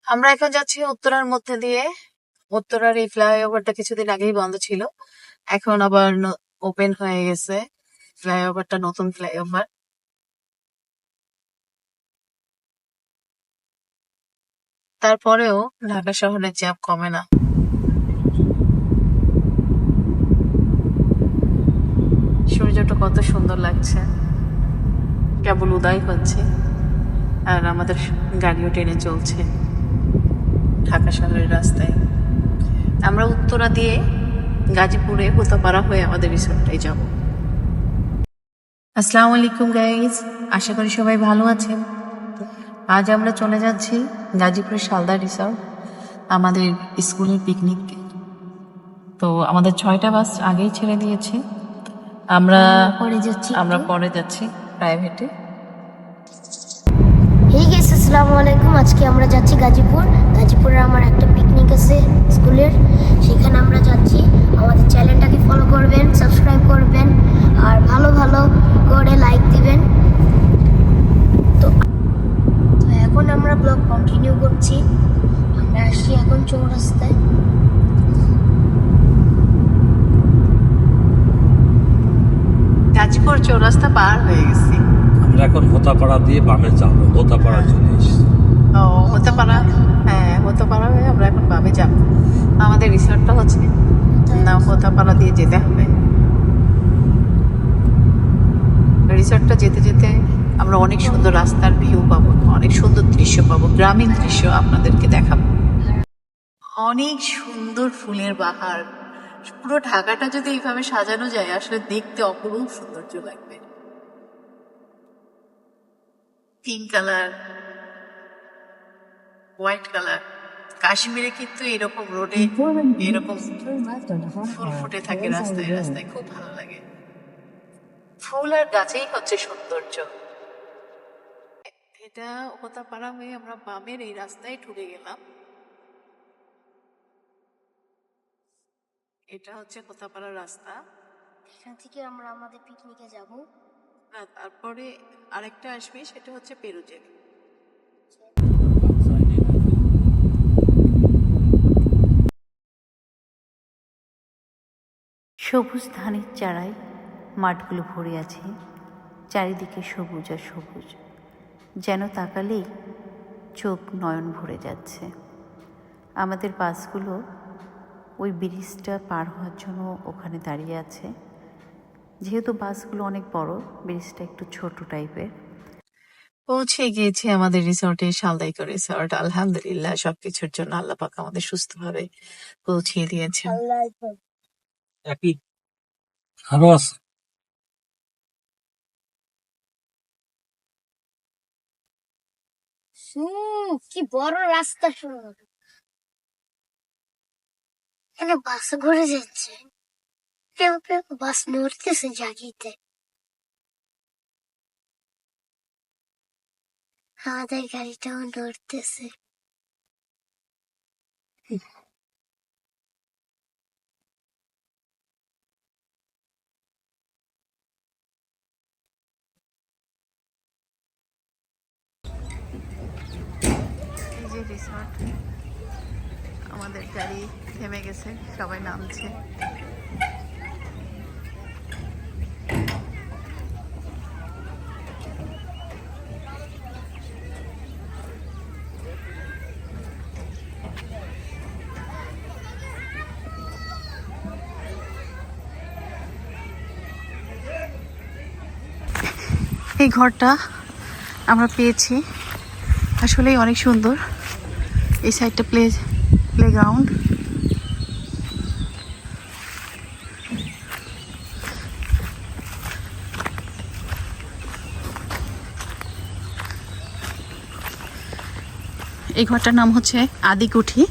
আমরা এখন যাচ্ছি উত্তরার মধ্যে দিয়ে। উত্তরার এই ফ্লাইওভারটা কিছুদিন আগেই বন্ধ ছিল, এখন আবার ওপেন হয়ে গেছে। ফ্লাইওভারটা নতুন ফ্লাইওভার। তারপরেও ঢাকা শহরের জ্যাম কমে না। সূর্যটা কত সুন্দর লাগছে, কেবল উদয় হচ্ছে আর আমাদের গাড়িও টেনে চলছে ঢাকা শহরের রাস্তায়। আমরা উত্তরা দিয়ে গাজীপুরে হোতাপাড়া হয়ে আমাদের রিসোর্টটাই যাব। আসসালামু আলাইকুম গাইজ, আশা করি সবাই ভালো আছেন। আজ আমরা চলে যাচ্ছি গাজীপুরের সালদা রিসর্ট, আমাদের স্কুলের পিকনিক। তো আমাদের 6টা বাস আগেই ছেড়ে দিয়েছে। আমরা পরে যাচ্ছি প্রাইভেটে। হেই গাইস, আসসালামু আলাইকুম। আজকে আমরা যাচ্ছি গাজীপুর। গাজীপুরে আমার একটা পিকনিক আছে স্কুলের, সেখানে আমরা যাচ্ছি। আমাদের চ্যানেলটাকে ফলো করবেন, সাবস্ক্রাইব করবেন আর ভালো ভালো করে লাইক দিবেন। তো এখন আমরা ব্লগ কন্টিনিউ করছি। আমরা আসছি এখন চৌরাস্তায়। গাজীপুর চৌরাস্তা পার হয়ে গেছি। আমরা এখন হোতাপাড়া দিয়ে বামে যাবো, হোতাপাড়া চলে এসেছি। ও হোতাপাড়া, হ্যাঁ হোতাপাড়া হয়ে আমরা এখন বামে যাব। আমাদের রিসর্টটা হচ্ছে না, হোতাপাড়া দিয়ে যেতে হবে। রিসর্টটা যেতে যেতে আমরা অনেক সুন্দর রাস্তার ভিউ পাবো, অনেক সুন্দর দৃশ্য পাবো, গ্রামীণ দৃশ্য আপনাদেরকে দেখাবো। অনেক সুন্দর ফুলের বাহার। পুরো ঢাকাটা যদি এইভাবে সাজানো যায়, আসলে দেখতে অপরূপ সৌন্দর্য লাগবে। Pink colour, white colour. কাশ্মীরে কিন্তু এরকম রোডে এরকম ফুল ফুটে থাকে রাস্তায় রাস্তায়, খুব ভালো লাগে। ফুল আর গাছেই হচ্ছে সৌন্দর্য। এটা হোতাপাড়া হয়ে আমরা বামের এই রাস্তায় ঢুকে গেলাম। এটা হচ্ছে হোতাপাড়া রাস্তা। এখান থেকে আমরা আমাদের পিকনিকে যাব। তারপরে আরেকটা আসবে, সেটা হচ্ছে পেরুজেল। সবুজ ধানের চারায় মাঠগুলো ভরে আছে, চারিদিকে সবুজ আর সবুজ, যেন তাকালেই চোখ নয়ন ভরে যাচ্ছে। আমাদের বাসগুলো ওই ব্রিজটা পার হওয়ার জন্য ওখানে দাঁড়িয়ে আছে। যেহেতু বাসগুলো অনেক বড়, ব্রিজটা একটু ছোট টাইপের। পৌঁছে গিয়েছি আমাদের রিসর্টে, সালদাইকা রিসর্ট। আলহামদুলিল্লাহ, সবকিছুর জন্য আল্লাহ পাক আমাদের সুস্থভাবে পৌঁছিয়ে দিয়েছেন। একই আরো আছে। কি বড় রাস্তা! শুনুন, এখানে বাস ঘুরে যাচ্ছে। কেউ কেউ বাস নড়তেছে জাগিতে। আমাদের গাড়িটাও নড়তেছে। এই যে রিসর্ট, আমাদের গাড়ি থেমে গেছে, সবাই নামছে। এই ঘরটা আমরা পেয়েছি, আসলেই অনেক সুন্দর। এই সাইডটা প্লেগ্রাউন্ড। এই ঘরটার নাম হচ্ছে আদিকুঠি।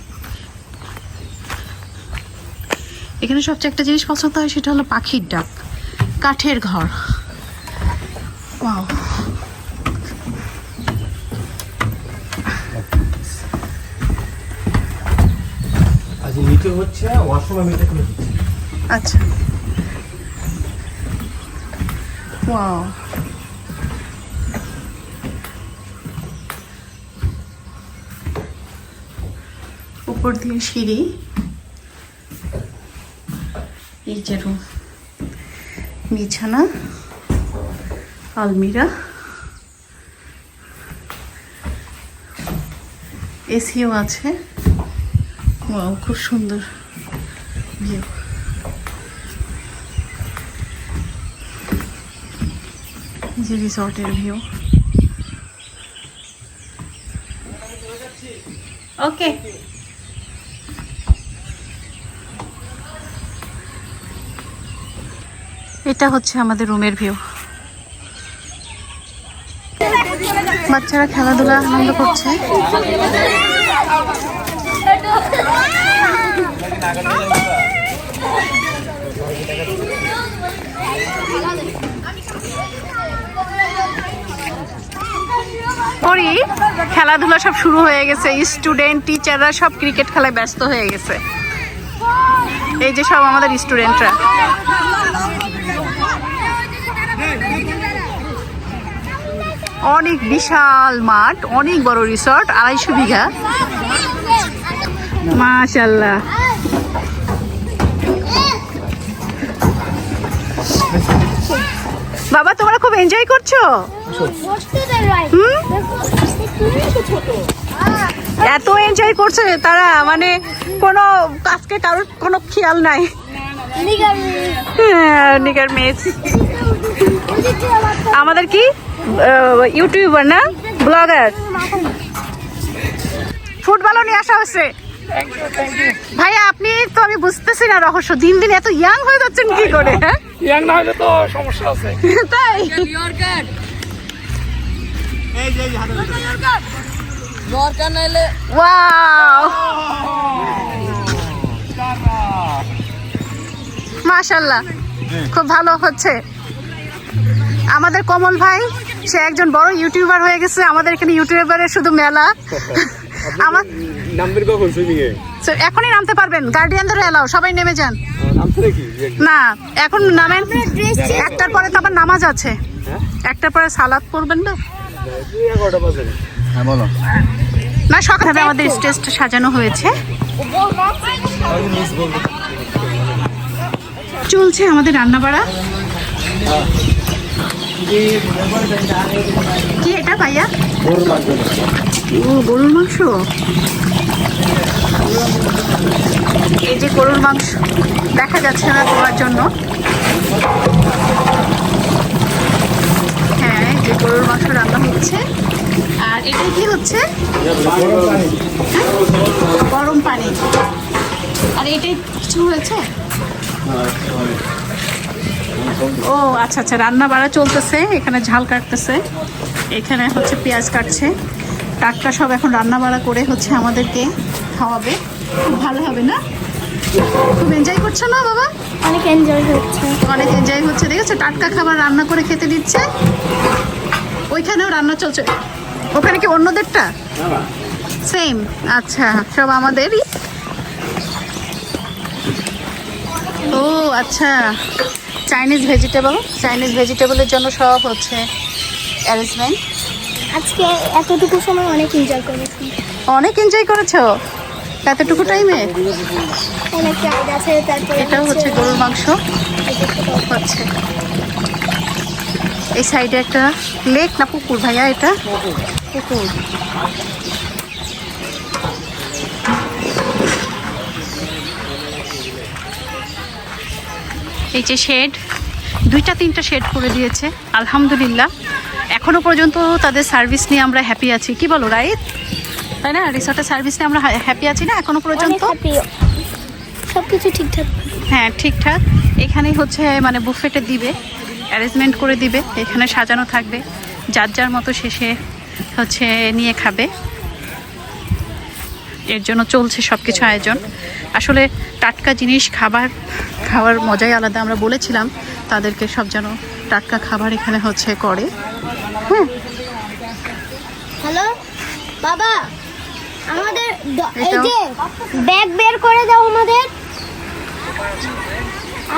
এখানে সবচেয়ে একটা জিনিস পছন্দ হয়, সেটা হলো পাখির ডাক। কাঠের ঘর, ওয়াও। আজ নিচে হচ্ছে ওয়াশরুম, আমি এটা করে দিচ্ছি। আচ্ছা, ওয়াও। উপর দিয়ে সিঁড়ি, এই যে রুম, বিছানা, আলমিরা, এসিও আছে। ওয়াও, খুব সুন্দর ভিউ। যে রিসর্টের ভিউ। ওকে, এটা হচ্ছে আমাদের রুমের ভিউ। বাচ্চারা খেলাধুলা আনন্দ করছে। খেলাধুলা সব শুরু হয়ে গেছে, স্টুডেন্ট টিচাররা সব ক্রিকেট খেলায় ব্যস্ত হয়ে গেছে। এই যে সব আমাদের স্টুডেন্টরা। অনেক বিশাল মাঠ, অনেক বড় রিসর্ট, 250 বিঘা। মাশাআল্লাহ। বাবা, তোমরা খুব এনজয় করছো? এত এনজয় করছে তারা, মানে কোনো আজকে কারোর কোনো খেয়াল নাই। নিগার মেস আমাদের কি ইউটিউবার না, ব্লগার। ফুটবলও নিয়ে আসা হচ্ছে। ভাইয়া, আপনি তো, আমি বুঝতেছি না রহস্য, দিন দিন এত ইয়াং হয়ে যাচ্ছেন কি করে? হ্যাঁ, ইয়াং না হলে তো সমস্যা আছে। তাই ওয়াও, মাশাআল্লাহ, খুব ভালো হচ্ছে। আমাদের কমল ভাই, সে একজন বড় ইউটিউবার হয়ে গেছে। আমাদের এখানে ইউটিউবারের শুধু মেলা। আমার নামবেন কখন সুইমিং এ? এখনই নামতে পারবেন, গার্ডিয়ানদের এলাও, সবাই নেমে যান। নামতে নাকি? না, এখন নামেন, একটার পরে তো আবার নামাজ আছে, একটার পরে সালাত পড়বেন না। 11টা বাজে। হ্যাঁ বলো। না, সকালে আমাদের স্টেজটা সাজানো হয়েছে, চলছে আমাদের রান্না বাড়া। কি এটা ভাইয়া? ও, গরুর মাংস। এই যে গরুর মাংস, দেখা যাচ্ছে না তোমার জন্য। হ্যাঁ, এই যে গরুর মাংস রান্না হচ্ছে। আর এটা কি হচ্ছে? গরম পানি। আর এটাই কিছু হয়েছে? ও আচ্ছা আচ্ছা, রান্না বাড়া চলতেছে। এখানে ঝাল কাটতেছে, এখানে হচ্ছে পেঁয়াজ কাটছে। টাটকা সব এখন রান্না বাড়া করে হচ্ছে আমাদেরকে খাওয়াবে। খুব ভালো হবে না? খুব এনজয় করছো না বাবা? অনেক এনজয় হচ্ছে। অনেক এনজয় হচ্ছে, দেখেছো? টাটকা খাবার রান্না করে খেতে দিচ্ছে। ওইখানেও রান্না চলছে। ওখানে কি অন্যদেরটা? সেম। আচ্ছা, সব আমাদেরই। ও আচ্ছা, চাইনিজ ভেজিটেবল। চাইনিজ ভেজিটেবলের জন্য সব হচ্ছে অ্যারেঞ্জমেন্ট। আজকে এতটুকু সময় অনেক এনজয় করেছি। অনেক এনজয় করেছো এতটুকু টাইমে? অনেক রাইড আছে। তারপরে এটাও হচ্ছে গরুর মাংস হচ্ছে। এই সাইডে একটা লেক না পুকুর ভাইয়া? এটা পুকুর। এই যে শেড, 2-3টা শেড করে দিয়েছে, আলহামদুলিল্লাহ। এখনো পর্যন্ত তাদের সার্ভিস নিয়ে আমরা হ্যাপি আছি। কি বলো রাইট? তাই না? রিসর্টের সার্ভিস নিয়ে আমরা হ্যাপি আছি না এখনো পর্যন্ত? সব কিছু ঠিকঠাক। হ্যাঁ, ঠিকঠাক। এখানেই হচ্ছে মানে বুফেটে দিবে, অ্যারেঞ্জমেন্ট করে দিবে, এখানে সাজানো থাকবে, যার যার মতো শেষে হচ্ছে নিয়ে খাবে। এর জন্য চলছে সব কিছু আয়োজন। আসলে টাটকা জিনিস খাওয়ার মজাই আলাদা। আমরা বলেছিলাম তাদেরকে সব যেন টাটকা খাবার এখানে হচ্ছে করে। হ্যাঁ, হ্যালো বাবা, আমাদের এই যে ব্যাগ বের করে দাও আমাদের।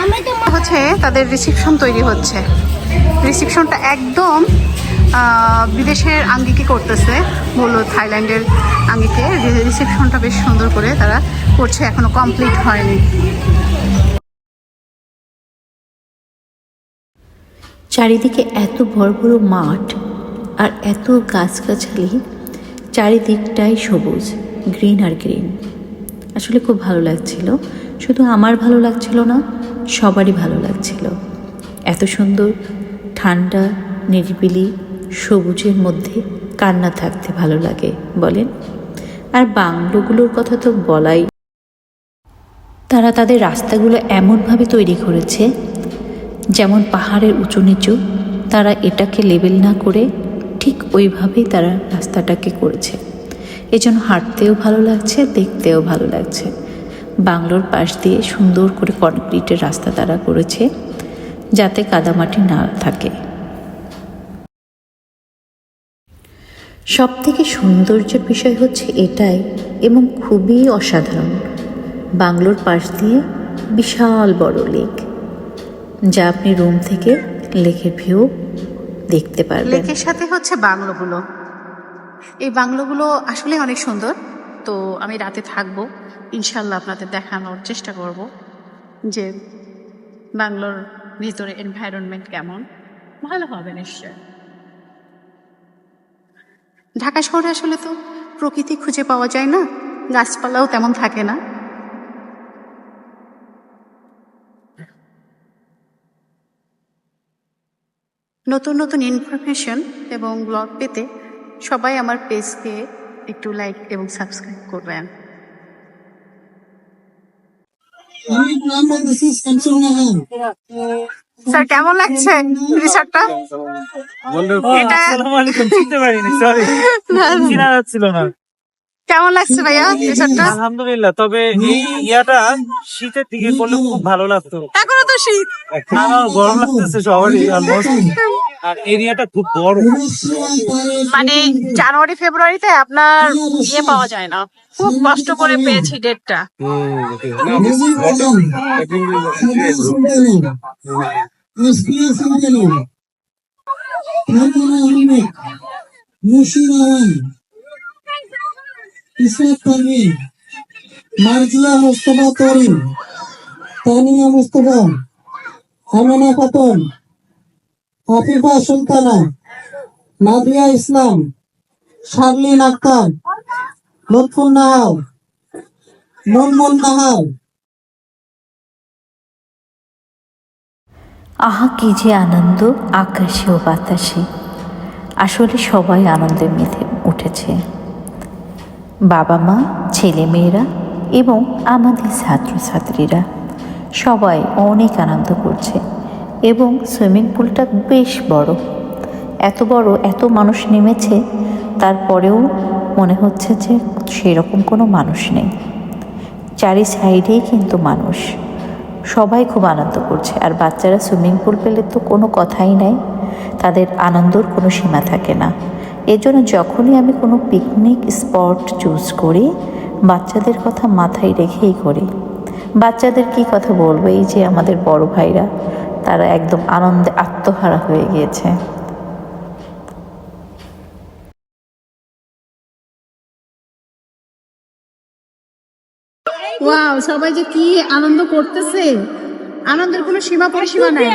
আমি তো হচ্ছে তাদের রিসেপশন তৈরি হচ্ছে। রিসেপশনটা একদম বিদেশের আঙ্গিকে করতেছে, বললো থাইল্যান্ডের আঙ্গিকে। রিসেপশনটা বেশ সুন্দর করে তারা করছে, এখনো কমপ্লিট হয়নি। চারিদিকে এত বড় বড় মাঠ আর এত গাছগাছালি, চারিদিকটাই সবুজ, গ্রিন আর গ্রিন। আসলে খুব ভালো লাগছিল। শুধু আমার ভালো লাগছিল না, সবারই ভালো লাগছিল। এত সুন্দর ঠান্ডা নিরিবিলি সবুজের মধ্যে কান্না থাকতে ভালো লাগে বলেন। আর বাংলোগুলোর কথা তো বলাই, তারা তাদের রাস্তাগুলো এমনভাবে তৈরি করেছে যেমন পাহাড়ের উঁচু নিচু, তারা এটাকে লেবেল না করে ঠিক ওইভাবেই তারা রাস্তাটাকে করেছে। এজন্য হাঁটতেও ভালো লাগছে, দেখতেও ভালো লাগছে। বাংলোর পাশ দিয়ে সুন্দর করে কনক্রিটের রাস্তা তারা করেছে যাতে কাদামাটি না থাকে। সব থেকে সৌন্দর্যের বিষয় হচ্ছে এটাই, এবং খুবই অসাধারণ, বাংলোর পাশ দিয়ে বিশাল বড় লেক, যা আপনি রুম থেকে লেকের ভিউ দেখতে পারবেন। লেকের সাথে হচ্ছে বাংলোগুলো, এই বাংলোগুলো আসলে অনেক সুন্দর। তো আমি রাতে থাকবো, ইনশাল্লাহ আপনাদের দেখানোর চেষ্টা করব যে বাংলোর ভিতরে এনভায়রনমেন্ট কেমন। ভালো হবে নিশ্চয়। ঢাকা শহরে আসলে তো প্রকৃতি খুঁজে পাওয়া যায় না, গাছপালাও তেমন থাকে না। নতুন নতুন ইনফরমেশন এবং ব্লগ পেতে সবাই আমার পেজকে একটু লাইক এবং সাবস্ক্রাইব করবেন। স্যার কেমন লাগছে রিসর্টটা? এটা চিনতে পারিনি, সরি, চিনা যাচ্ছিল না। কেমন লাগছে ভাইয়া রিসর্টটা? আলহামদুলিল্লাহ, তবে এই ইয়াটা শীতের দিকে করলে খুব ভালো লাগতো। এখনো তো শীত, গরম লাগতেছে সবারই অলমোস্ট। আর এরিয়াটা খুব বড়, মানে জানুয়ারি ফেব্রুয়ারিতে আপনার ইয়ে পাওয়া যায় না, খুব কষ্ট করে পেয়েছি ডেটটা। মার্জিয়া মুস্তফা তরিন, তানিয়া মুস্তফা, হামানা খাতুন, আফিফা সুলতানা, নাদিয়া ইসলাম, শারলিন আক্তার, লুৎফুন নাহার, মুনমুন নাহার। আহা কি যে আনন্দ আকাশে ও বাতাসে। আসলে সবাই আনন্দে মেতে উঠেছে, বাবা মা, ছেলে মেয়েরা এবং আমাদের ছাত্রছাত্রীরা সবাই অনেক আনন্দ করছে। এবং সুইমিং পুলটা বেশ বড়, এত বড়, এত মানুষ নেমেছে, তারপরেও মনে হচ্ছে যে সেরকম কোনো মানুষ নেই। চারি সাইডেই কিন্তু মানুষ, সবাই খুব আনন্দ করছে। আর বাচ্চারা সুইমিং পুল পেলে তো কোনো কথাই নাই, তাদের আনন্দর কোনো সীমা থাকে না। এজন্য যখনই আমি কোনো পিকনিক স্পট চুজ করি, বাচ্চাদের কথা মাথায় রেখেই করি। বাচ্চাদের কি কথা বলবো, এই যে আমাদের বড় ভাইরা, তারা একদম আনন্দে আত্মহারা হয়ে গিয়েছে। ওয়াও, সবাই যে কি আনন্দ করতেছে, আনন্দের কোনো সীমা পরিসীমা নাই।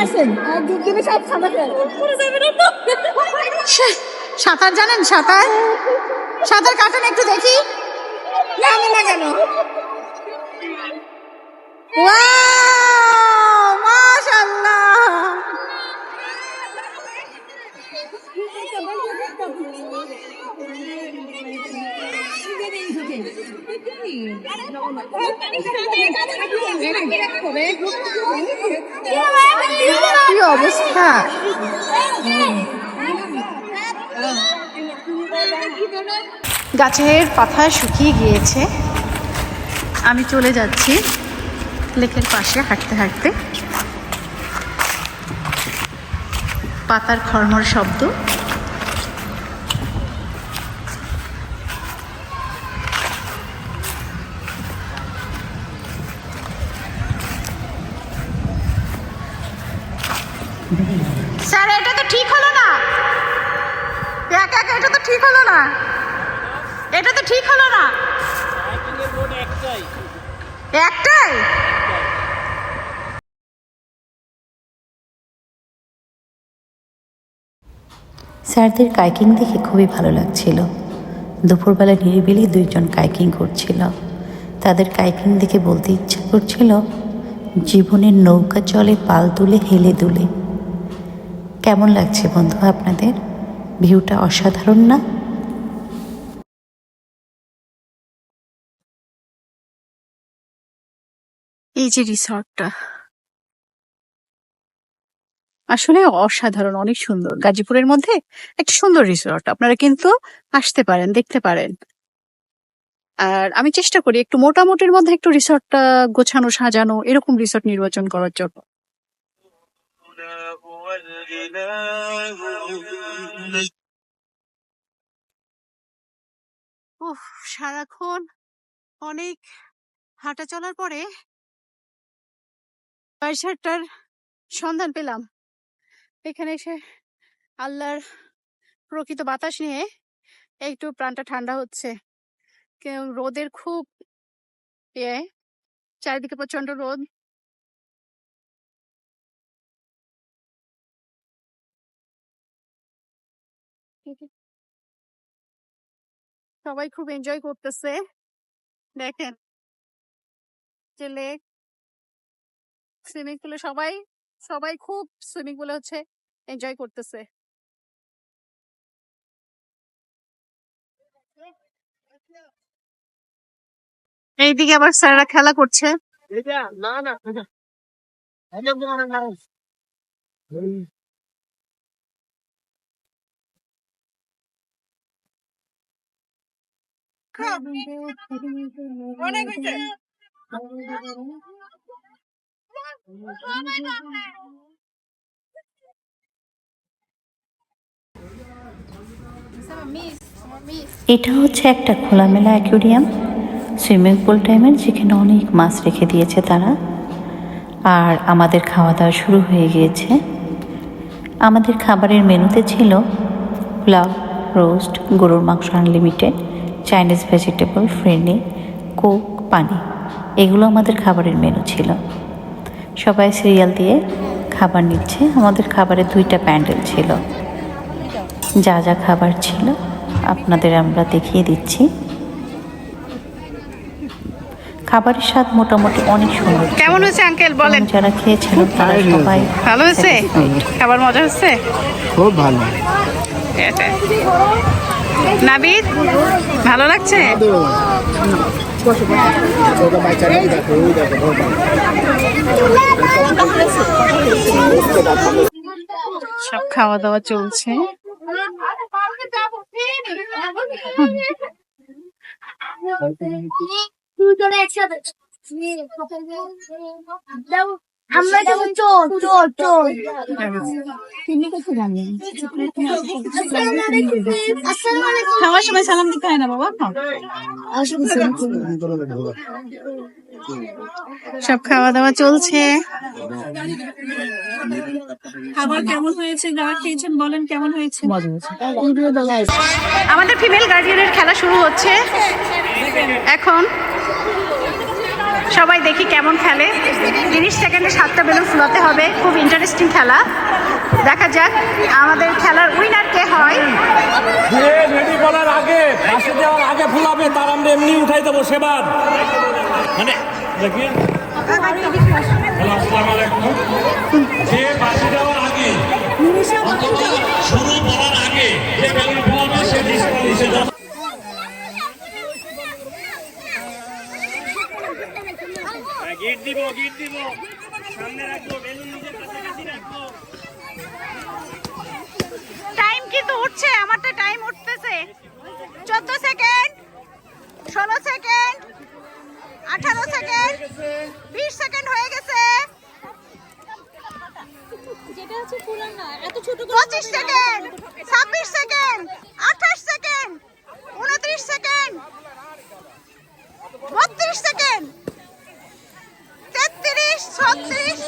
সাঁতার জানেন? সাঁতার সাঁতার কাটেন একটু দেখি। জানি না কেন। ওয়াও, মাশাআল্লাহ। কি অবস্থা! গাছের পাতা শুকিয়ে গিয়েছে। আমি চলে যাচ্ছি লেকের পাশে হাঁটতে হাঁটতে। পাতার খড়মড় শব্দ, স্যার এটা তো ঠিক হলো না। ঠিক হলো না, এটা তো ঠিক হলো না। একটাই? স্যারদের কাইকিং দেখে খুবই ভালো লাগছিল। দুপুরবেলা নিরিবিলি দুইজন কাইকিং করছিল। তাদের কাইকিং দেখে বলতে ইচ্ছা করছিল, জীবনের নৌকা চলে পাল তুলে হেলে দুলে। কেমন লাগছে বন্ধু আপনাদের? ভিউটা অসাধারণ না? এই যে রিসর্টটা আসলে অসাধারণ, অনেক সুন্দর। গাজীপুরের মধ্যে একটা সুন্দর রিসর্ট, আপনারা কিন্তু আসতে পারেন, দেখতে পারেন। আর আমি চেষ্টা করি একটু মোটামুটির মধ্যে একটু রিসর্টটা গোছানো সাজানো, এরকম রিসর্ট নির্বাচন করার জন্য। উফ, সারাক্ষণ অনেক হাঁটা চলার পরে বাসাটার সন্ধান পেলাম। এখানে এসে আল্লাহর প্রকৃত বাতাস নিয়ে একটু প্রাণটা ঠান্ডা হচ্ছে। রোদের খুব চারিদিকে প্রচন্ড রোদ। সবাই খুব এনজয় করতেছে। দেখেন যে লেক, সুইমিং পুলে সবাই সবাই খুব সুইমিং পুলে হচ্ছে এনজয় করতেছে। এইদিকে আবার স্যাররা খেলা করছে। এটা হচ্ছে একটা খোলামেলা অ্যাকুয়ারিয়াম, সুইমিং পুল টাইমের, যেখানে অনেক মাছ রেখে দিয়েছে তারা। আর আমাদের খাওয়া দাওয়া শুরু হয়ে গিয়েছে। আমাদের খাবারের মেনুতে ছিল পোলাও, রোস্ট, গরুর মাংস আনলিমিটেড, চাইনিজ ভেজিটেবল, ফ্রেন্ডি, কোক, পানি। এগুলো আমাদের খাবারের মেনু ছিল। সবাই সিরিয়াল দিয়ে খাবার নিচ্ছে। আমাদের খাবারের 2টা প্যান্ডেল ছিল। যা যা খাবার ছিল আপনাদের আমরা দেখিয়ে দিচ্ছি। খাবারের স্বাদ মোটামুটি অনেক সুন্দর। কেমন হয়েছে আঙ্কেল বলেন? যারা খেয়েছিল তারা সবাই ভালো হয়েছে, খাবার মজা হচ্ছে, খুব ভালো। নাবিদ ভালো লাগছে? সব খাওয়া দাওয়া চলছে। আমরা যেমন চোর চোর চোর খাওয়ার সময় সালাম দিতে হয় না বাবা। সব খাওয়া দাওয়া চলছে। খাবার কেমন হয়েছে? যারা খেয়েছেন বলেন কেমন হয়েছে? আমাদের ফিমেল গার্ডিয়ানের খেলা শুরু হচ্ছে এখন। সবাই দেখি কেমন খেলে। 30 সেকেন্ডে 7টা বেলুন ফুলাতে হবে। খুব ইন্টারেস্টিং খেলা, দেখা যাক আমাদের খেলার উইনার কে হয়। রেডি করার আগে, বাসে দেওয়ার আগে ফুলাবে, তার আমরা এমনি উঠাই দেবো সেবার। মানে দেখি আসসালামু আলাইকুম। যে বাসে দেওয়ার আগে, শুরু করার আগে যে বেলুন ফুলাবে সে ডিসকাউন্ট যাবে। গিট দিব, গিট দিব, সামনে রাখবো, বেলুন নিজের কাছাকাছি রাখবো। টাইম কিন্তু উঠছে, আমারটা টাইম উঠতেছে। 14 সেকেন্ড, 16 সেকেন্ড, 18 সেকেন্ড, 20 সেকেন্ড হয়ে গেছে। 25 second, 26 second, 28 second, 29 second, 32 second, 33, 36,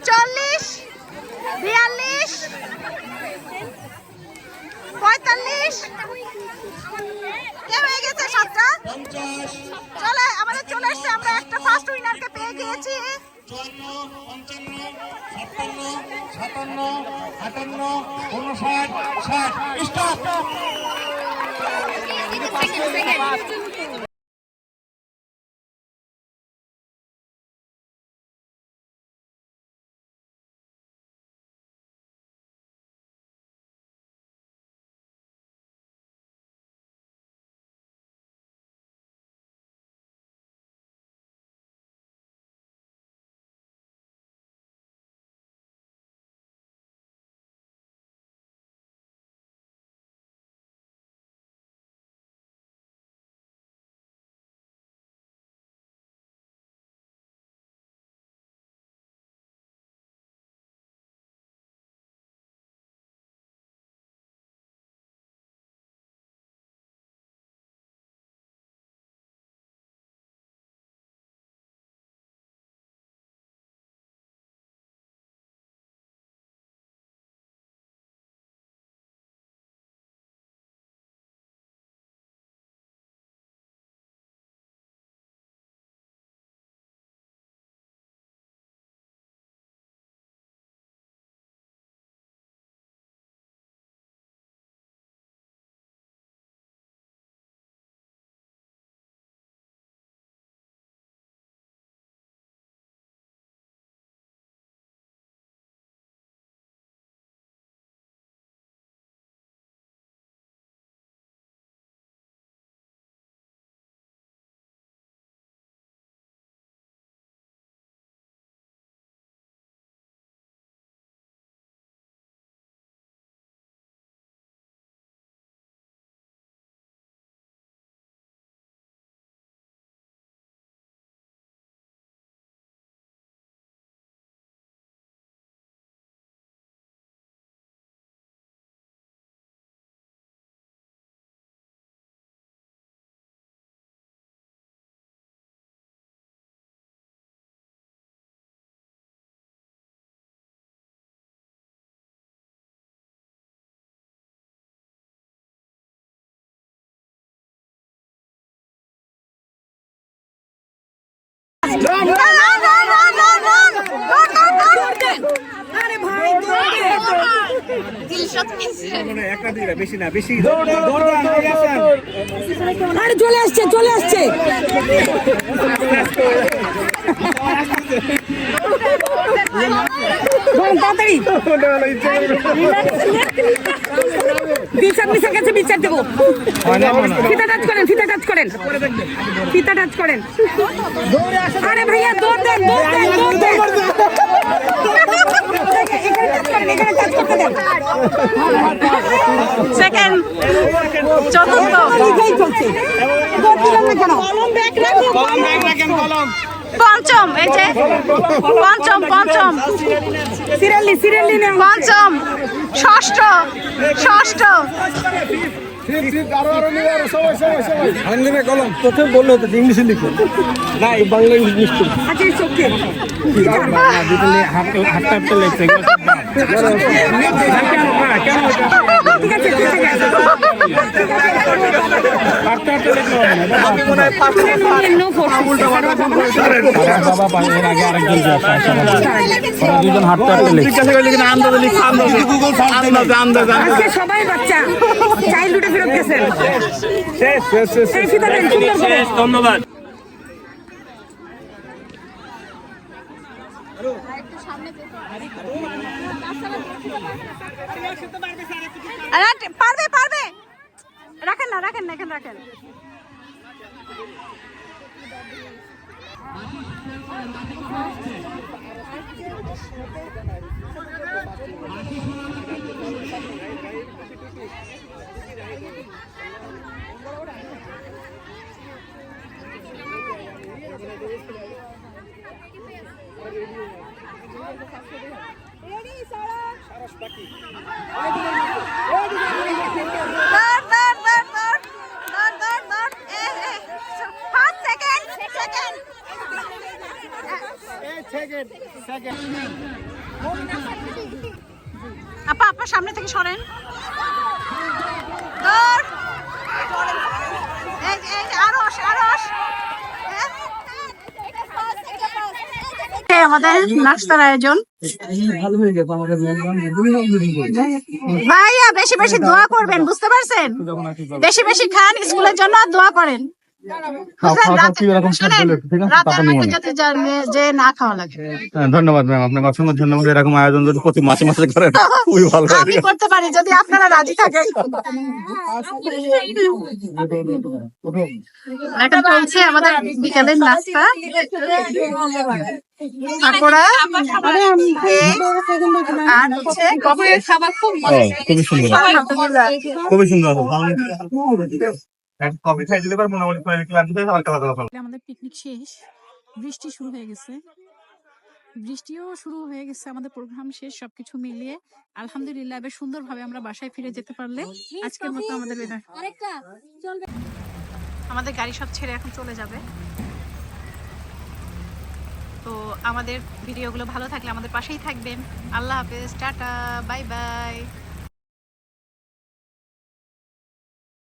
40, 42, শেষ। কে হয়ে গেছে 7টা? চলে আমাদের চলে এসছে, আমরা একটা ফার্স্ট উইনারকে পেয়ে গিয়েছি। 54, 57, 58, 59, 60 স্টপ। আরে চলে আসছে তাড়াতাড়ি বিচার কাছে বিচার দেবো। ফিতা টাচ করেন। আরে ভাইয়া দৌড় দেন। সেকেন্ড, চতুর্থ, পঞ্চম, এই যে পঞ্চম, সিরিয়ালি পঞ্চম, ষষ্ঠ, প্রথমে বললো তো ইংলিশে লিখো না, বাংলা ইংলিশ লিখো। আচ্ছা চোখে হাতটা লেগছে ঠিক আছে দুজন হাতটা সবাই বাচ্চা চাইল্ডহুডে ফেরত গেছেন। ধন্যবাদ। পারবে, রাখেন না, এখানে রাখেন। আপা সামনে থেকে সরেন। আমাদের নাস্তার আয়োজন। ভাইয়া বেশি বেশি দোয়া করবেন, বুঝতে পারছেন? বেশি বেশি খান, স্কুলের জন্য দোয়া করেন। যে না খাওয়া লাগে। ধন্যবাদ ম্যাম, আপনাকে অসংখ্য ধন্যবাদ। এরকম আয়োজন যদি প্রতি মাসে মাসে করেন খুবই ভালো হয়। আমি করতে পারি যদি আপনারা রাজি থাকেন। এখন চলছে আমাদের বিকালের নাস্তা। পাকোড়া আর হচ্ছে খাবার খুব খুবই সুন্দর, খুবই সুন্দর। কফি খাই দিলে মোটামুটি আমাদের পিকনিক শেষ, বৃষ্টি শুরু হয়ে গেছে, বৃষ্টিও শুরু হয়ে গেছে, আমাদের প্রোগ্রাম শেষ, সবকিছু মিলিয়ে আলহামদুলিল্লাহ এবার সুন্দরভাবে আমরা বাসায় ফিরে যেতে পারলে আজকের মতো আমাদের বিদায়। আমাদের গাড়ি সব ছেড়ে এখন চলে যাবে। তো আমাদের ভিডিওগুলো ভালো থাকলে আমাদের পাশেই থাকবেন। আল্লাহ হাফেজ, টাটা, বাই বাই।